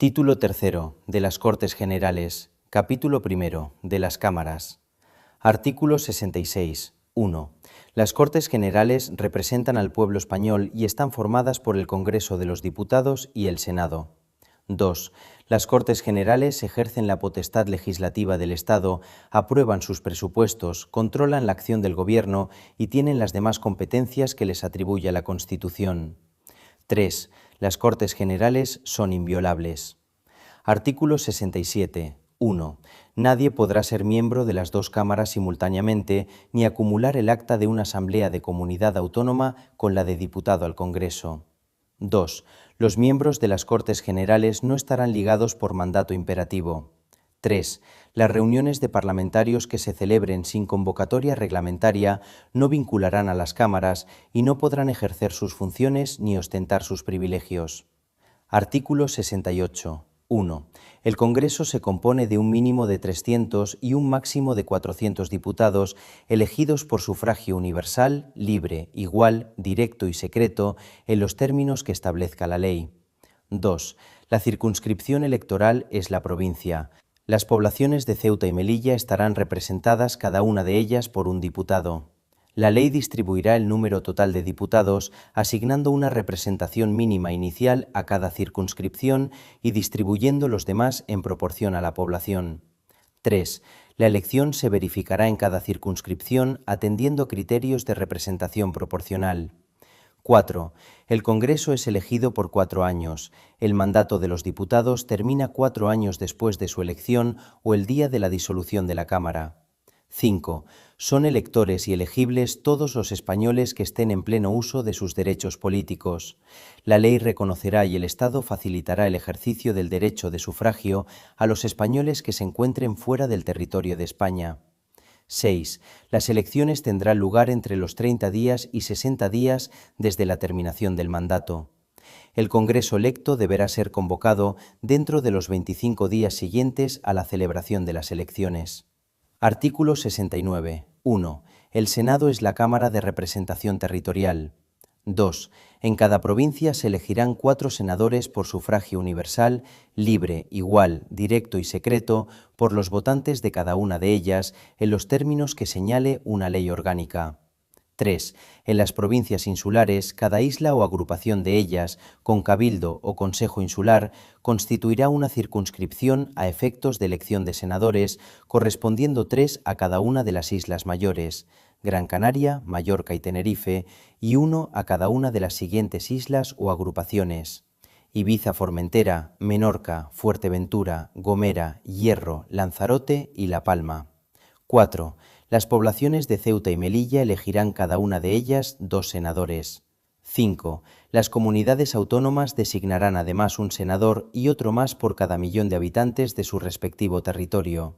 Título tercero de las Cortes Generales. Capítulo primero de las Cámaras. Artículo 66. 1. Las Cortes Generales representan al pueblo español y están formadas por el Congreso de los Diputados y el Senado. 2. Las Cortes Generales ejercen la potestad legislativa del Estado, aprueban sus presupuestos, controlan la acción del Gobierno y tienen las demás competencias que les atribuye la Constitución. 3. Las Cortes Generales son inviolables. Artículo 67. 1. Nadie podrá ser miembro de las dos cámaras simultáneamente ni acumular el acta de una asamblea de comunidad autónoma con la de diputado al Congreso. 2. Los miembros de las Cortes Generales no estarán ligados por mandato imperativo. 3. Las reuniones de parlamentarios que se celebren sin convocatoria reglamentaria no vincularán a las cámaras y no podrán ejercer sus funciones ni ostentar sus privilegios. Artículo 68. 1. El Congreso se compone de un mínimo de 300 y un máximo de 400 diputados elegidos por sufragio universal, libre, igual, directo y secreto en los términos que establezca la ley. 2. La circunscripción electoral es la provincia. Las poblaciones de Ceuta y Melilla estarán representadas cada una de ellas por un diputado. La ley distribuirá el número total de diputados, asignando una representación mínima inicial a cada circunscripción y distribuyendo los demás en proporción a la población. 3. La elección se verificará en cada circunscripción atendiendo criterios de representación proporcional. 4. El Congreso es elegido por 4 años. El mandato de los diputados termina 4 años después de su elección o el día de la disolución de la Cámara. 5. Son electores y elegibles todos los españoles que estén en pleno uso de sus derechos políticos. La ley reconocerá y el Estado facilitará el ejercicio del derecho de sufragio a los españoles que se encuentren fuera del territorio de España. 6. Las elecciones tendrán lugar entre los 30 días y 60 días desde la terminación del mandato. El Congreso electo deberá ser convocado dentro de los 25 días siguientes a la celebración de las elecciones. Artículo 69. 1. El Senado es la Cámara de Representación Territorial. 2. En cada provincia se elegirán 4 senadores por sufragio universal, libre, igual, directo y secreto por los votantes de cada una de ellas en los términos que señale una ley orgánica. 3. En las provincias insulares, cada isla o agrupación de ellas, con cabildo o consejo insular, constituirá una circunscripción a efectos de elección de senadores, correspondiendo 3 a cada una de las islas mayores, Gran Canaria, Mallorca y Tenerife, y 1 a cada una de las siguientes islas o agrupaciones: Ibiza, Formentera, Menorca, Fuerteventura, Gomera, Hierro, Lanzarote y La Palma. 4. Las poblaciones de Ceuta y Melilla elegirán cada una de ellas 2 senadores. 5. Las comunidades autónomas designarán además un senador y otro más por cada millón de habitantes de su respectivo territorio.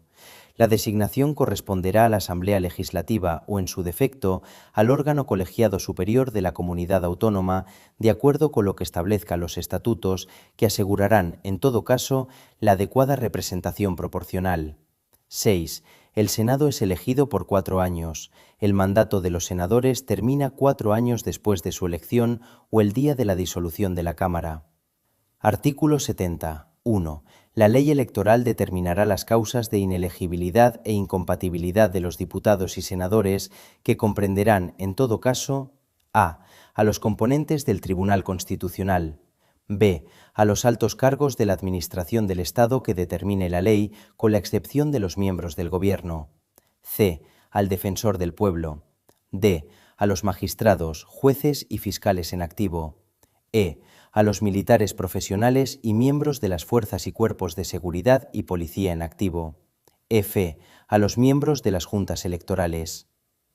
La designación corresponderá a la Asamblea Legislativa o, en su defecto, al órgano colegiado superior de la comunidad autónoma, de acuerdo con lo que establezcan los estatutos, que asegurarán, en todo caso, la adecuada representación proporcional. 6. El Senado es elegido por 4 años. El mandato de los senadores termina 4 años después de su elección o el día de la disolución de la Cámara. Artículo 70. 1. La ley electoral determinará las causas de inelegibilidad e incompatibilidad de los diputados y senadores, que comprenderán, en todo caso, a los componentes del Tribunal Constitucional, b. a los altos cargos de la Administración del Estado que determine la ley, con la excepción de los miembros del Gobierno, c. al Defensor del Pueblo, d. a los magistrados, jueces y fiscales en activo, e. a los militares profesionales y miembros de las fuerzas y cuerpos de seguridad y policía en activo, f. a los miembros de las juntas electorales.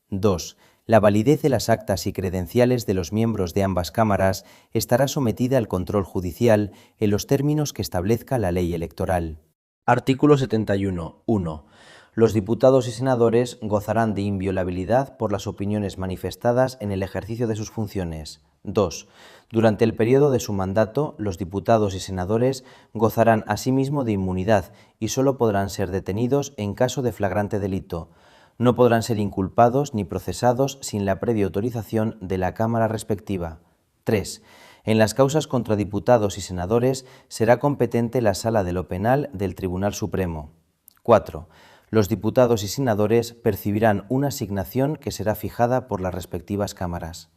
2. La validez de las actas y credenciales de los miembros de ambas cámaras estará sometida al control judicial en los términos que establezca la ley electoral. Artículo 71. 1. Los diputados y senadores gozarán de inviolabilidad por las opiniones manifestadas en el ejercicio de sus funciones. 2. Durante el periodo de su mandato, los diputados y senadores gozarán asimismo de inmunidad y solo podrán ser detenidos en caso de flagrante delito. No podrán ser inculpados ni procesados sin la previa autorización de la Cámara respectiva. 3. En las causas contra diputados y senadores será competente la Sala de lo Penal del Tribunal Supremo. 4. Los diputados y senadores percibirán una asignación que será fijada por las respectivas cámaras.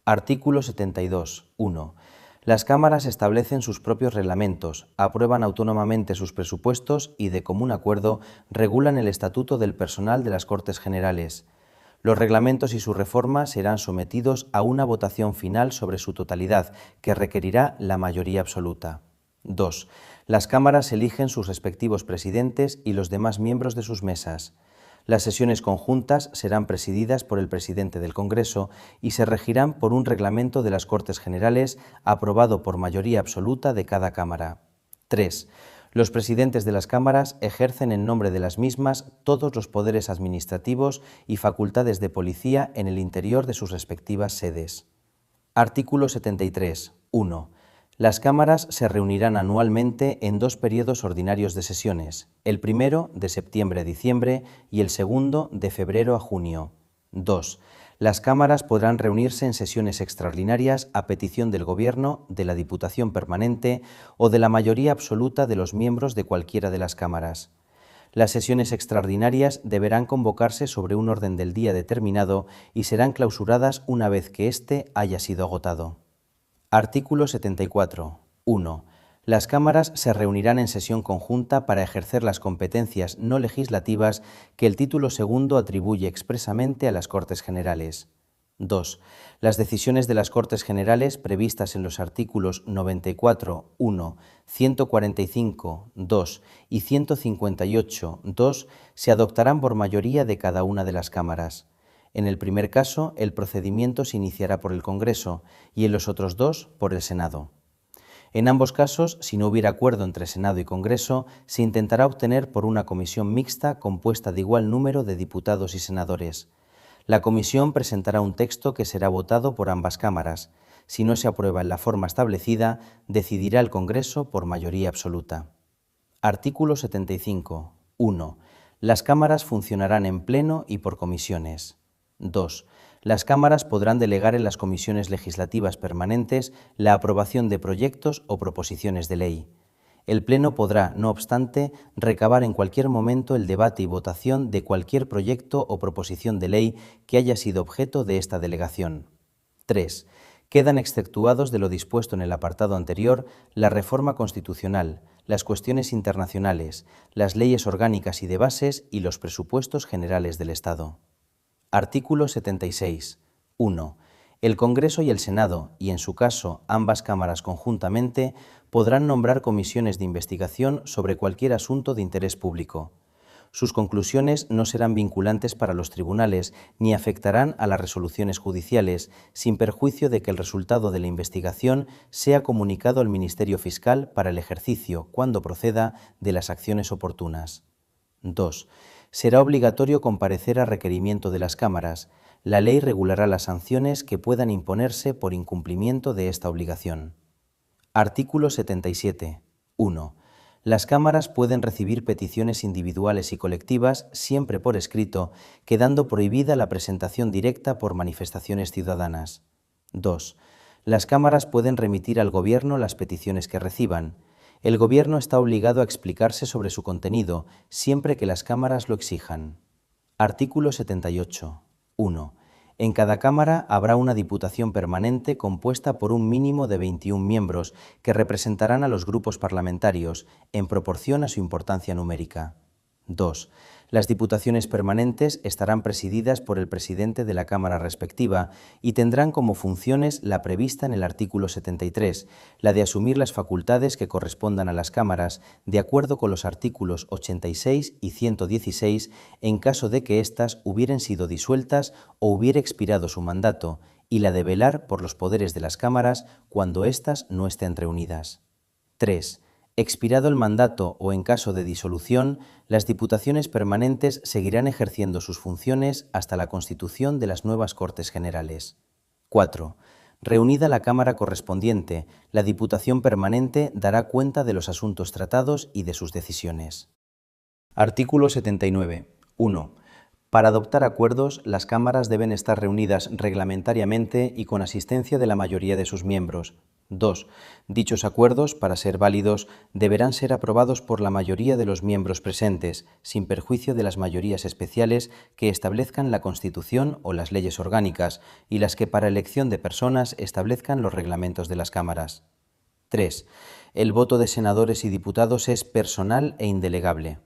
Artículo 72. 1. Las cámaras establecen sus propios reglamentos, aprueban autónomamente sus presupuestos y, de común acuerdo, regulan el estatuto del personal de las Cortes Generales. Los reglamentos y su reforma serán sometidos a una votación final sobre su totalidad, que requerirá la mayoría absoluta. 2. Las cámaras eligen sus respectivos presidentes y los demás miembros de sus mesas. Las sesiones conjuntas serán presididas por el presidente del Congreso y se regirán por un reglamento de las Cortes Generales aprobado por mayoría absoluta de cada Cámara. 3. Los presidentes de las cámaras ejercen en nombre de las mismas todos los poderes administrativos y facultades de policía en el interior de sus respectivas sedes. Artículo 73. 1. Las cámaras se reunirán anualmente en 2 periodos ordinarios de sesiones, el primero de septiembre a diciembre y el segundo de febrero a junio. 2. Las cámaras podrán reunirse en sesiones extraordinarias a petición del Gobierno, de la Diputación Permanente o de la mayoría absoluta de los miembros de cualquiera de las cámaras. Las sesiones extraordinarias deberán convocarse sobre un orden del día determinado y serán clausuradas una vez que éste haya sido agotado. Artículo 74. 1. Las cámaras se reunirán en sesión conjunta para ejercer las competencias no legislativas que el título segundo atribuye expresamente a las Cortes Generales. 2. Las decisiones de las Cortes Generales previstas en los artículos 94, 1, 145, 2 y 158, 2 se adoptarán por mayoría de cada una de las cámaras. En el primer caso, el procedimiento se iniciará por el Congreso y en los otros 2 por el Senado. En ambos casos, si no hubiera acuerdo entre Senado y Congreso, se intentará obtener por una comisión mixta compuesta de igual número de diputados y senadores. La comisión presentará un texto que será votado por ambas cámaras. Si no se aprueba en la forma establecida, decidirá el Congreso por mayoría absoluta. Artículo 75. 1. Las cámaras funcionarán en pleno y por comisiones. 2. Las cámaras podrán delegar en las comisiones legislativas permanentes la aprobación de proyectos o proposiciones de ley. El Pleno podrá, no obstante, recabar en cualquier momento el debate y votación de cualquier proyecto o proposición de ley que haya sido objeto de esta delegación. 3. Quedan exceptuados de lo dispuesto en el apartado anterior la reforma constitucional, las cuestiones internacionales, las leyes orgánicas y de bases y los presupuestos generales del Estado. Artículo 76. 1. El Congreso y el Senado, y en su caso ambas cámaras conjuntamente, podrán nombrar comisiones de investigación sobre cualquier asunto de interés público. Sus conclusiones no serán vinculantes para los tribunales ni afectarán a las resoluciones judiciales, sin perjuicio de que el resultado de la investigación sea comunicado al Ministerio Fiscal para el ejercicio, cuando proceda, de las acciones oportunas. 2. Será obligatorio comparecer a requerimiento de las cámaras. La ley regulará las sanciones que puedan imponerse por incumplimiento de esta obligación. Artículo 77. 1. Las cámaras pueden recibir peticiones individuales y colectivas, siempre por escrito, quedando prohibida la presentación directa por manifestaciones ciudadanas. 2. Las cámaras pueden remitir al Gobierno las peticiones que reciban. El Gobierno está obligado a explicarse sobre su contenido, siempre que las cámaras lo exijan. Artículo 78. 1. En cada Cámara habrá una Diputación permanente compuesta por un mínimo de 21 miembros que representarán a los grupos parlamentarios, en proporción a su importancia numérica. 2. Las Diputaciones permanentes estarán presididas por el presidente de la Cámara respectiva y tendrán como funciones la prevista en el artículo 73, la de asumir las facultades que correspondan a las cámaras, de acuerdo con los artículos 86 y 116, en caso de que éstas hubieran sido disueltas o hubiera expirado su mandato, y la de velar por los poderes de las cámaras cuando éstas no estén reunidas. 3. Expirado el mandato o en caso de disolución, las Diputaciones permanentes seguirán ejerciendo sus funciones hasta la constitución de las nuevas Cortes Generales. 4. Reunida la Cámara correspondiente, la Diputación permanente dará cuenta de los asuntos tratados y de sus decisiones. Artículo 79. 1. Para adoptar acuerdos, las cámaras deben estar reunidas reglamentariamente y con asistencia de la mayoría de sus miembros. 2. Dichos acuerdos, para ser válidos, deberán ser aprobados por la mayoría de los miembros presentes, sin perjuicio de las mayorías especiales que establezcan la Constitución o las leyes orgánicas y las que para elección de personas establezcan los reglamentos de las cámaras. 3. El voto de senadores y diputados es personal e indelegable.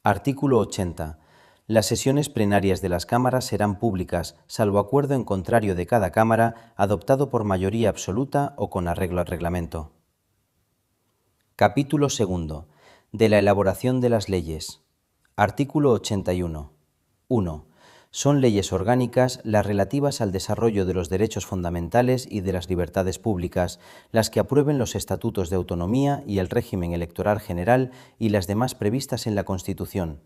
Artículo 80. Las sesiones plenarias de las cámaras serán públicas, salvo acuerdo en contrario de cada cámara, adoptado por mayoría absoluta o con arreglo al reglamento. Capítulo 2. De la elaboración de las leyes. Artículo 81. 1. Son leyes orgánicas las relativas al desarrollo de los derechos fundamentales y de las libertades públicas, las que aprueben los estatutos de autonomía y el régimen electoral general y las demás previstas en la Constitución.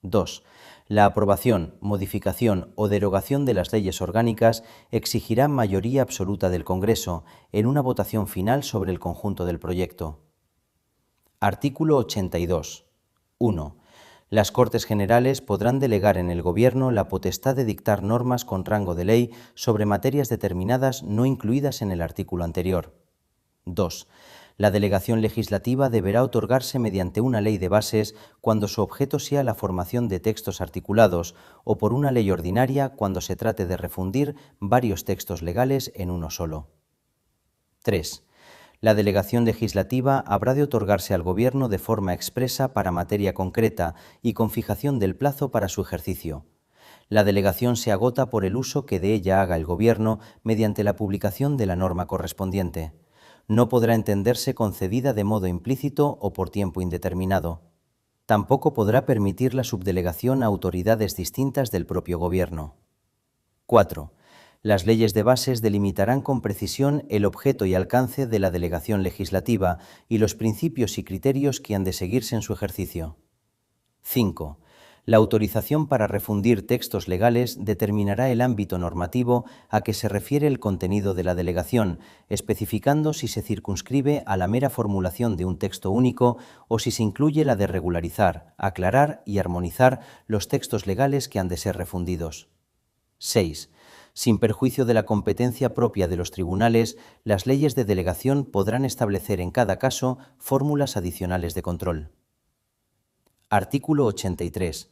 2. La aprobación, modificación o derogación de las leyes orgánicas exigirá mayoría absoluta del Congreso en una votación final sobre el conjunto del proyecto. Artículo 82. 1. Las Cortes Generales podrán delegar en el Gobierno la potestad de dictar normas con rango de ley sobre materias determinadas no incluidas en el artículo anterior. 2. La delegación legislativa deberá otorgarse mediante una ley de bases cuando su objeto sea la formación de textos articulados o por una ley ordinaria cuando se trate de refundir varios textos legales en uno solo. 3. La delegación legislativa habrá de otorgarse al Gobierno de forma expresa para materia concreta y con fijación del plazo para su ejercicio. La delegación se agota por el uso que de ella haga el Gobierno mediante la publicación de la norma correspondiente. No podrá entenderse concedida de modo implícito o por tiempo indeterminado. Tampoco podrá permitir la subdelegación a autoridades distintas del propio Gobierno. 4. Las leyes de bases delimitarán con precisión el objeto y alcance de la delegación legislativa y los principios y criterios que han de seguirse en su ejercicio. 5. La autorización para refundir textos legales determinará el ámbito normativo a que se refiere el contenido de la delegación, especificando si se circunscribe a la mera formulación de un texto único o si se incluye la de regularizar, aclarar y armonizar los textos legales que han de ser refundidos. 6. Sin perjuicio de la competencia propia de los tribunales, las leyes de delegación podrán establecer en cada caso fórmulas adicionales de control. Artículo 83.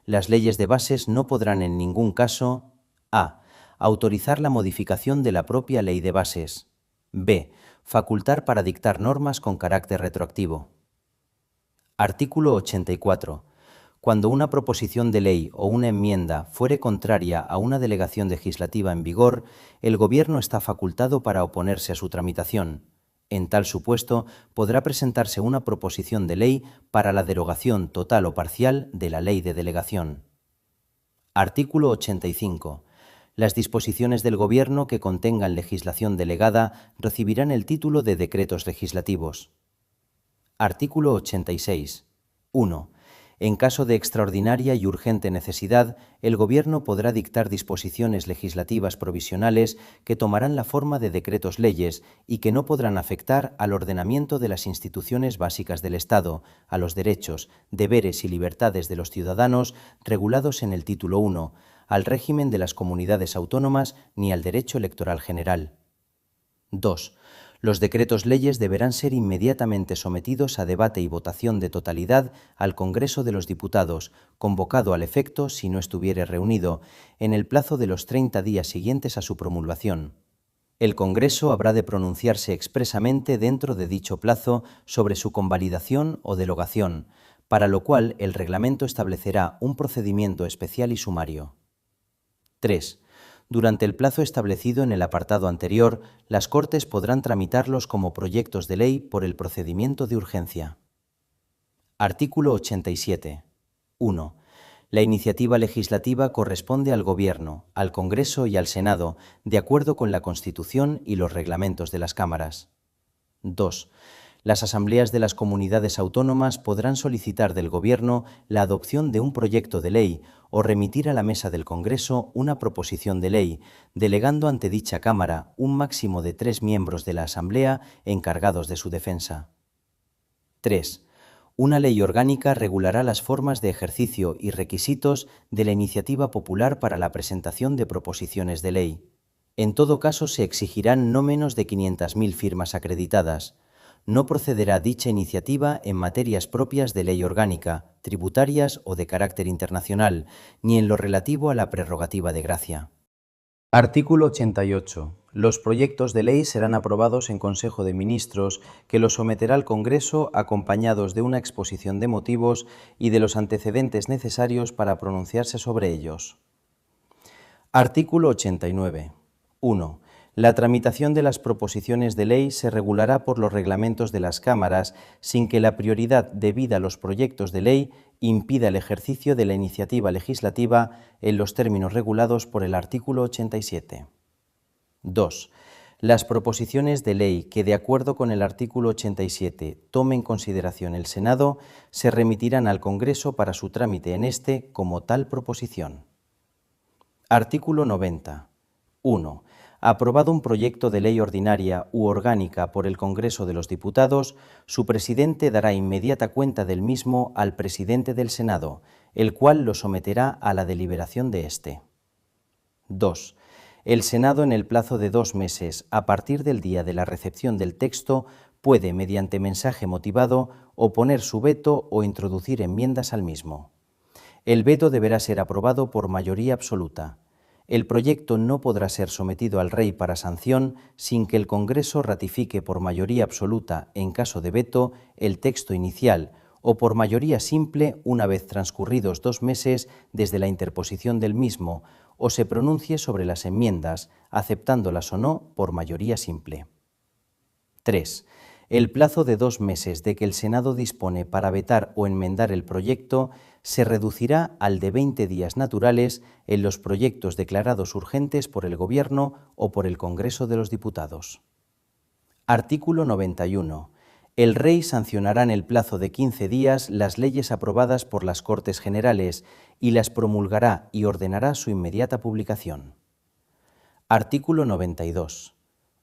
Las leyes de bases no podrán en ningún caso a. Autorizar la modificación de la propia ley de bases. b. Facultar para dictar normas con carácter retroactivo. Artículo 84. Cuando una proposición de ley o una enmienda fuere contraria a una delegación legislativa en vigor, el Gobierno está facultado para oponerse a su tramitación. En tal supuesto, podrá presentarse una proposición de ley para la derogación total o parcial de la ley de delegación. Artículo 85. Las disposiciones del Gobierno que contengan legislación delegada recibirán el título de decretos legislativos. Artículo 86. 1. En caso de extraordinaria y urgente necesidad, el Gobierno podrá dictar disposiciones legislativas provisionales que tomarán la forma de decretos leyes y que no podrán afectar al ordenamiento de las instituciones básicas del Estado, a los derechos, deberes y libertades de los ciudadanos regulados en el título 1, al régimen de las comunidades autónomas ni al derecho electoral general. 2. Los decretos leyes deberán ser inmediatamente sometidos a debate y votación de totalidad al Congreso de los Diputados, convocado al efecto si no estuviere reunido, en el plazo de los 30 días siguientes a su promulgación. El Congreso habrá de pronunciarse expresamente dentro de dicho plazo sobre su convalidación o derogación, para lo cual el reglamento establecerá un procedimiento especial y sumario. 3. Durante el plazo establecido en el apartado anterior, las Cortes podrán tramitarlos como proyectos de ley por el procedimiento de urgencia. Artículo 87. 1. La iniciativa legislativa corresponde al Gobierno, al Congreso y al Senado, de acuerdo con la Constitución y los reglamentos de las cámaras. 2. Las asambleas de las comunidades autónomas podrán solicitar del Gobierno la adopción de un proyecto de ley o remitir a la mesa del Congreso una proposición de ley, delegando ante dicha Cámara un máximo de 3 miembros de la Asamblea encargados de su defensa. 3. Una ley orgánica regulará las formas de ejercicio y requisitos de la iniciativa popular para la presentación de proposiciones de ley. En todo caso, se exigirán no menos de 500.000 firmas acreditadas. No procederá dicha iniciativa en materias propias de ley orgánica, tributarias o de carácter internacional, ni en lo relativo a la prerrogativa de gracia. Artículo 88. Los proyectos de ley serán aprobados en Consejo de Ministros, que los someterá al Congreso acompañados de una exposición de motivos y de los antecedentes necesarios para pronunciarse sobre ellos. Artículo 89. 1. La tramitación de las proposiciones de ley se regulará por los reglamentos de las cámaras, sin que la prioridad debida a los proyectos de ley impida el ejercicio de la iniciativa legislativa en los términos regulados por el artículo 87. 2. Las proposiciones de ley que, de acuerdo con el artículo 87, tome en consideración el Senado, se remitirán al Congreso para su trámite en este como tal proposición. Artículo 90. 1. Aprobado un proyecto de ley ordinaria u orgánica por el Congreso de los Diputados, su presidente dará inmediata cuenta del mismo al presidente del Senado, el cual lo someterá a la deliberación de éste. 2. El Senado, en el plazo de 2 meses a partir del día de la recepción del texto, puede, mediante mensaje motivado, oponer su veto o introducir enmiendas al mismo. El veto deberá ser aprobado por mayoría absoluta. El proyecto no podrá ser sometido al Rey para sanción sin que el Congreso ratifique por mayoría absoluta, en caso de veto, el texto inicial o por mayoría simple una vez transcurridos 2 meses desde la interposición del mismo, o se pronuncie sobre las enmiendas, aceptándolas o no por mayoría simple. 3. El plazo de 2 meses de que el Senado dispone para vetar o enmendar el proyecto se reducirá al de 20 días naturales en los proyectos declarados urgentes por el Gobierno o por el Congreso de los Diputados. Artículo 91. El Rey sancionará en el plazo de 15 días las leyes aprobadas por las Cortes Generales y las promulgará y ordenará su inmediata publicación. Artículo 92.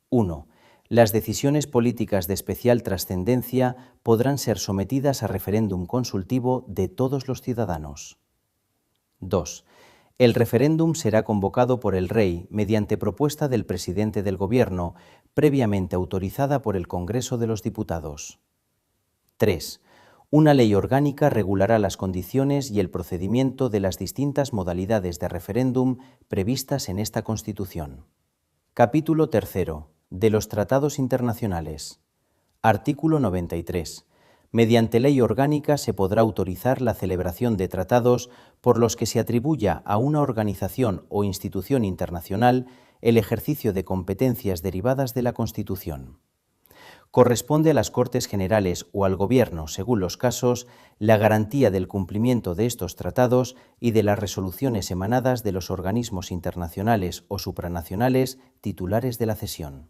1. Las decisiones políticas de especial trascendencia podrán ser sometidas a referéndum consultivo de todos los ciudadanos. 2. El referéndum será convocado por el Rey mediante propuesta del presidente del Gobierno, previamente autorizada por el Congreso de los Diputados. 3. Una ley orgánica regulará las condiciones y el procedimiento de las distintas modalidades de referéndum previstas en esta Constitución. Capítulo 3. De los tratados internacionales. Artículo 93. Mediante ley orgánica se podrá autorizar la celebración de tratados por los que se atribuya a una organización o institución internacional el ejercicio de competencias derivadas de la Constitución. Corresponde a las Cortes Generales o al Gobierno, según los casos, la garantía del cumplimiento de estos tratados y de las resoluciones emanadas de los organismos internacionales o supranacionales titulares de la cesión.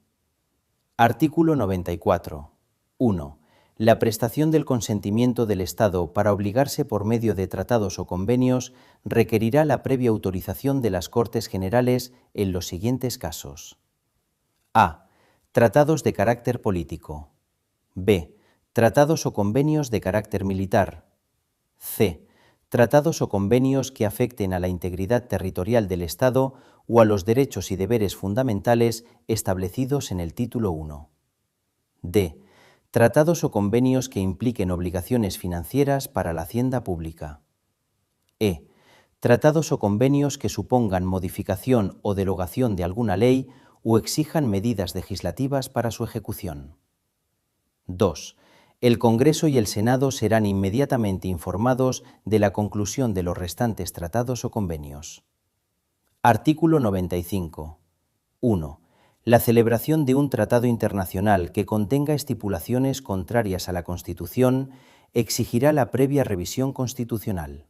Artículo 94. 1. La prestación del consentimiento del Estado para obligarse por medio de tratados o convenios requerirá la previa autorización de las Cortes Generales en los siguientes casos. A. Tratados de carácter político. B. Tratados o convenios de carácter militar. C. Tratados o convenios que afecten a la integridad territorial del Estado o a los derechos y deberes fundamentales establecidos en el título 1. D. Tratados o convenios que impliquen obligaciones financieras para la hacienda pública. E. Tratados o convenios que supongan modificación o derogación de alguna ley o exijan medidas legislativas para su ejecución. 2. El Congreso y el Senado serán inmediatamente informados de la conclusión de los restantes tratados o convenios. Artículo 95. 1. La celebración de un tratado internacional que contenga estipulaciones contrarias a la Constitución exigirá la previa revisión constitucional.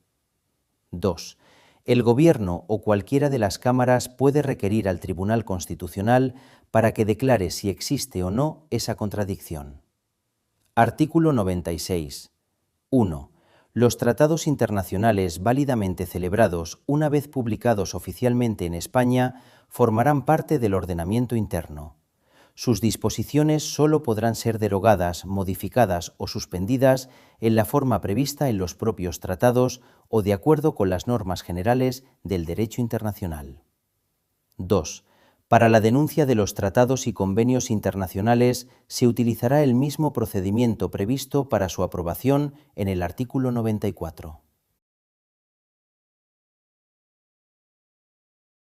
2. El Gobierno o cualquiera de las cámaras puede requerir al Tribunal Constitucional para que declare si existe o no esa contradicción. Artículo 96. 1. Los tratados internacionales válidamente celebrados, una vez publicados oficialmente en España, formarán parte del ordenamiento interno. Sus disposiciones sólo podrán ser derogadas, modificadas o suspendidas en la forma prevista en los propios tratados o de acuerdo con las normas generales del derecho internacional. 2. Para la denuncia de los tratados y convenios internacionales se utilizará el mismo procedimiento previsto para su aprobación en el artículo 94.